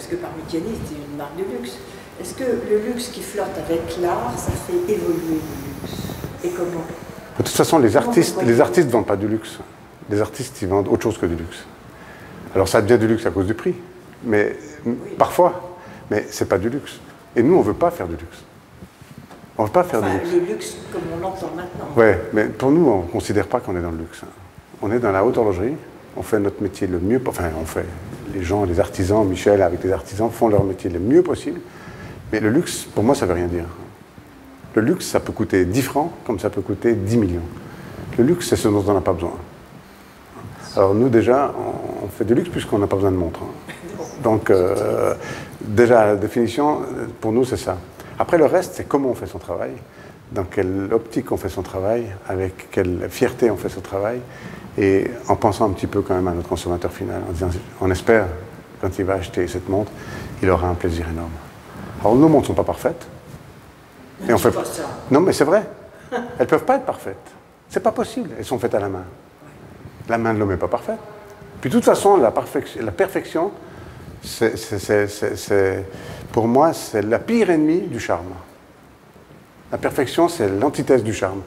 parce que Parmigiani, c'était une marque de luxe. Est-ce que le luxe qui flirte avec l'art, ça fait évoluer le luxe? Et comment? De toute façon, les artistes ne vendent pas du luxe. Les artistes, ils vendent autre chose que du luxe. Alors ça devient du luxe à cause du prix, mais parfois, mais c'est pas du luxe. Et nous, on ne veut pas faire du luxe. On ne veut pas faire du luxe. Le luxe comme on l'entend maintenant. Oui, mais pour nous, on ne considère pas qu'on est dans le luxe. On est dans la haute horlogerie, on fait notre métier le mieux, enfin on fait, les gens, les artisans, Michel avec les artisans font leur métier le mieux possible, mais le luxe, pour moi, ça ne veut rien dire. Le luxe, ça peut coûter 10 francs, comme ça peut coûter 10 millions. Le luxe, c'est ce dont on n'a pas besoin. Alors nous, déjà, on fait du luxe puisqu'on n'a pas besoin de montre. Donc, déjà, la définition, pour nous, c'est ça. Après, le reste, c'est comment on fait son travail, dans quelle optique on fait son travail, avec quelle fierté on fait son travail, et en pensant un petit peu quand même à notre consommateur final, en disant, on espère, quand il va acheter cette montre, il aura un plaisir énorme. Alors, nos montres ne sont pas parfaites. Et on fait... pas ça. Non, mais c'est vrai. Elles ne peuvent pas être parfaites. C'est pas possible. Elles sont faites à la main. La main de l'homme n'est pas parfaite. Puis de toute façon, la perfection, pour moi, c'est la pire ennemie du charme. La perfection, c'est l'antithèse du charme.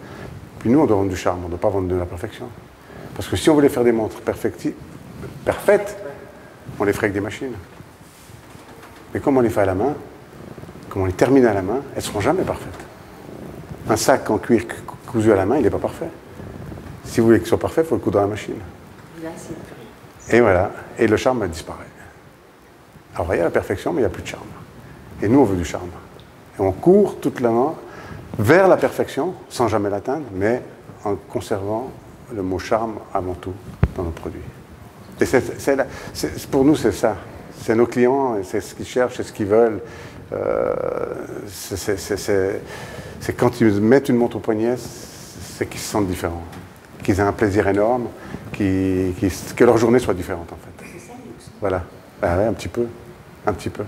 Puis nous, on doit vendre du charme, on ne doit pas vendre de la perfection. Parce que si on voulait faire des montres parfaites, on les ferait avec des machines. Mais comme on les fait à la main, comme on les termine à la main, elles ne seront jamais parfaites. Un sac en cuir cousu à la main, il n'est pas parfait. Si vous voulez qu'il soit parfait, il faut le coudre à la machine. Là, c'est... Et voilà, et le charme disparaît. Alors il y a la perfection, mais il n'y a plus de charme. Et nous, on veut du charme. Et on court toute la main vers la perfection, sans jamais l'atteindre, mais en conservant le mot charme avant tout dans nos produits. Et pour nous, c'est ça. C'est nos clients, c'est ce qu'ils cherchent, c'est ce qu'ils veulent. C'est quand ils mettent une montre au poignet, c'est qu'ils se sentent différents. Qu'ils aient un plaisir énorme, que leur journée soit différente, en fait. C'est ça, le luxe. Voilà. Ah ouais, un petit peu. Un petit peu.